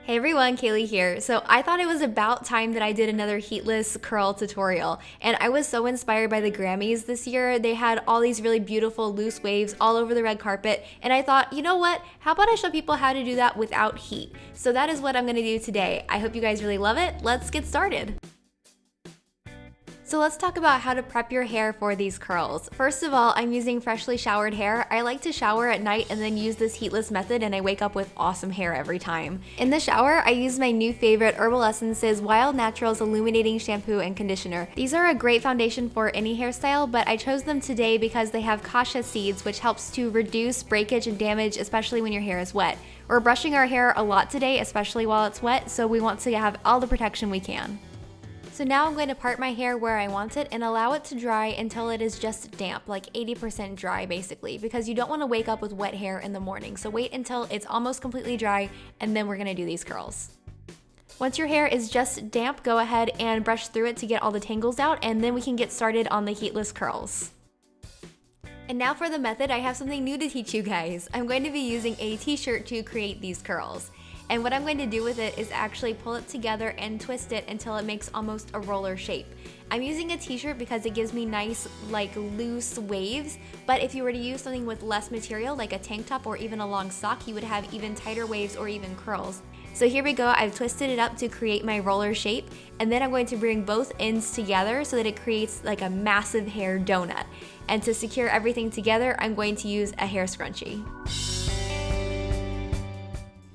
Hey everyone, Kayley here. So I thought it was about time that I did another heatless curl tutorial, and I was so inspired by the Grammys this year. They had all these really beautiful loose waves all over the red carpet, and I thought, you know what? How about I show people how to do that without heat? So that is what I'm gonna do today. I hope you guys really love it. Let's get started. So let's talk about how to prep your hair for these curls. First of all, I'm using freshly showered hair. I like to shower at night and then use this heatless method, and I wake up with awesome hair every time. In the shower, I use my new favorite Herbal Essences Wild Naturals Illuminating Shampoo and Conditioner. These are a great foundation for any hairstyle, but I chose them today because they have cassia seeds, which helps to reduce breakage and damage, especially when your hair is wet. We're brushing our hair a lot today, especially while it's wet, so we want to have all the protection we can. So now I'm going to part my hair where I want it and allow it to dry until it is just damp, like 80% dry basically, because you don't want to wake up with wet hair in the morning. So wait until it's almost completely dry and then we're going to do these curls. Once your hair is just damp, go ahead and brush through it to get all the tangles out, and then we can get started on the heatless curls. And now for the method, I have something new to teach you guys. I'm going to be using a t-shirt to create these curls. And what I'm going to do with it is actually pull it together and twist it until it makes almost a roller shape. I'm using a t-shirt because it gives me nice, like, loose waves, but if you were to use something with less material, like a tank top or even a long sock, you would have even tighter waves or even curls. So here we go, I've twisted it up to create my roller shape, and then I'm going to bring both ends together so that it creates like a massive hair donut. And to secure everything together, I'm going to use a hair scrunchie.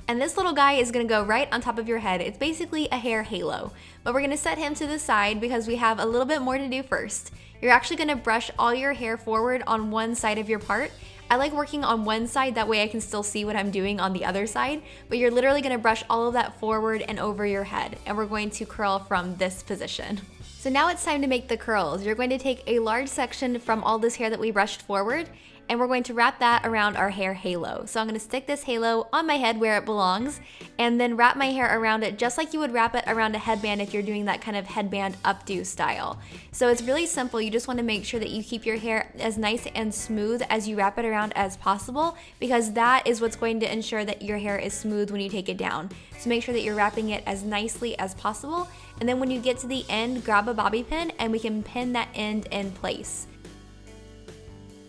And this little guy is gonna go right on top of your head. It's basically a hair halo, but we're gonna set him to the side because we have a little bit more to do first. You're actually gonna brush all your hair forward on one side of your part. I like working on one side, that way I can still see what I'm doing on the other side, but you're literally gonna brush all of that forward and over your head, and we're going to curl from this position. So now it's time to make the curls. You're going to take a large section from all this hair that we brushed forward, and we're going to wrap that around our hair halo. So I'm going to stick this halo on my head where it belongs, and then wrap my hair around it just like you would wrap it around a headband if you're doing that kind of headband updo style. So it's really simple. You just want to make sure that you keep your hair as nice and smooth as you wrap it around as possible, because that is what's going to ensure that your hair is smooth when you take it down. So make sure that you're wrapping it as nicely as possible, and then when you get to the end, grab a bobby pin and we can pin that end in place.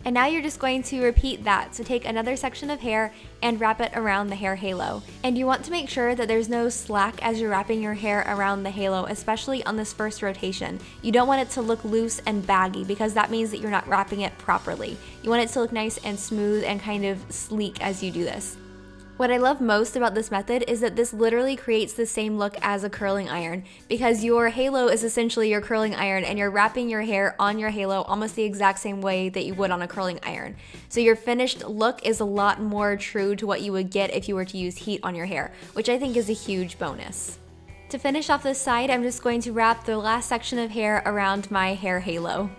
And now you're just going to repeat that. So take another section of hair and wrap it around the hair halo. And you want to make sure that there's no slack as you're wrapping your hair around the halo, especially on this first rotation. You don't want it to look loose and baggy because that means that you're not wrapping it properly. You want it to look nice and smooth and kind of sleek as you do this. What I love most about this method is that this literally creates the same look as a curling iron, because your halo is essentially your curling iron and you're wrapping your hair on your halo almost the exact same way that you would on a curling iron. So your finished look is a lot more true to what you would get if you were to use heat on your hair, which I think is a huge bonus. To finish off this side, I'm just going to wrap the last section of hair around my hair halo.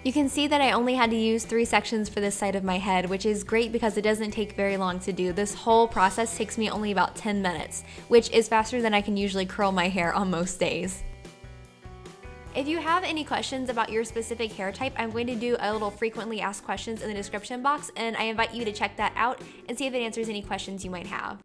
You can see that I only had to use 3 sections for this side of my head, which is great because it doesn't take very long to do. This whole process takes me only about 10 minutes, which is faster than I can usually curl my hair on most days. If you have any questions about your specific hair type, I'm going to do a little frequently asked questions in the description box, and I invite you to check that out and see if it answers any questions you might have.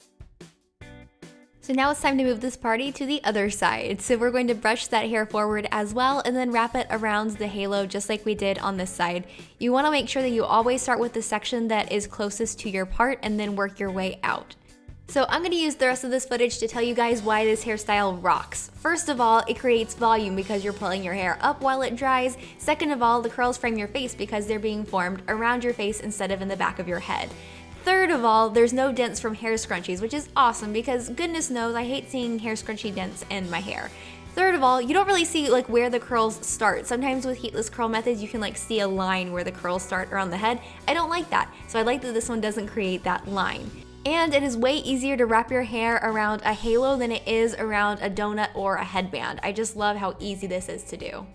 So now it's time to move this party to the other side. So we're going to brush that hair forward as well and then wrap it around the halo just like we did on this side. You want to make sure that you always start with the section that is closest to your part and then work your way out. So I'm going to use the rest of this footage to tell you guys why this hairstyle rocks. First of all, it creates volume because you're pulling your hair up while it dries. Second of all, the curls frame your face because they're being formed around your face instead of in the back of your head. Third of all, there's no dents from hair scrunchies, which is awesome because goodness knows I hate seeing hair scrunchie dents in my hair. Third of all, you don't really see like where the curls start. Sometimes with heatless curl methods, you can like see a line where the curls start around the head. I don't like that, so I like that this one doesn't create that line. And it is way easier to wrap your hair around a halo than it is around a donut or a headband. I just love how easy this is to do.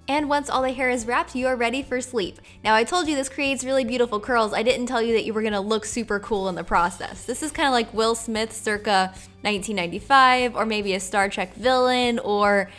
And once all the hair is wrapped, you are ready for sleep. Now I told you this creates really beautiful curls. I didn't tell you that you were gonna look super cool in the process. This is kind of like Will Smith circa 1995, or maybe a Star Trek villain, or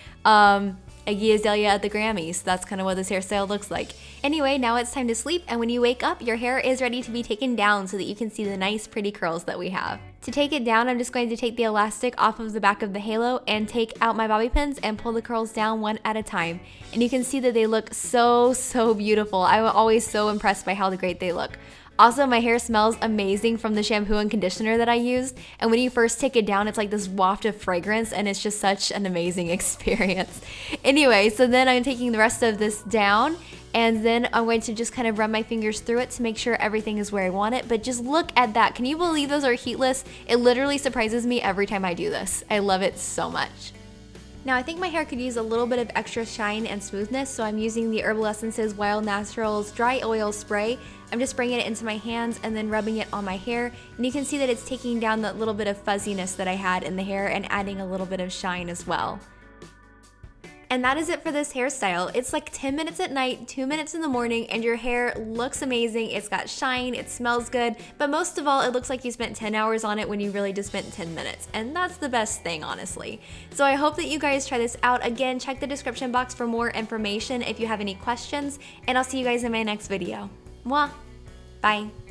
Iggy Azalea at the Grammys. That's kind of what this hairstyle looks like. Anyway, now it's time to sleep, and when you wake up, your hair is ready to be taken down so that you can see the nice pretty curls that we have. To take it down, I'm just going to take the elastic off of the back of the halo and take out my bobby pins and pull the curls down one at a time. And you can see that they look so beautiful. I'm always so impressed by how great they look. Also, my hair smells amazing from the shampoo and conditioner that I used. And when you first take it down, it's like this waft of fragrance and it's just such an amazing experience. Anyway, so then I'm taking the rest of this down and then I'm going to just kind of run my fingers through it to make sure everything is where I want it. But just look at that. Can you believe those are heatless? It literally surprises me every time I do this. I love it so much. Now I think my hair could use a little bit of extra shine and smoothness, so I'm using the Herbal Essences Wild Naturals Dry Oil Spray. I'm just bringing it into my hands and then rubbing it on my hair, and you can see that it's taking down that little bit of fuzziness that I had in the hair and adding a little bit of shine as well. And that is it for this hairstyle. It's like 10 minutes at night, 2 minutes in the morning, and your hair looks amazing. It's got shine, it smells good, but most of all, it looks like you spent 10 hours on it when you really just spent 10 minutes. And that's the best thing, honestly. So I hope that you guys try this out. Again, check the description box for more information if you have any questions, and I'll see you guys in my next video. Mwah! Bye.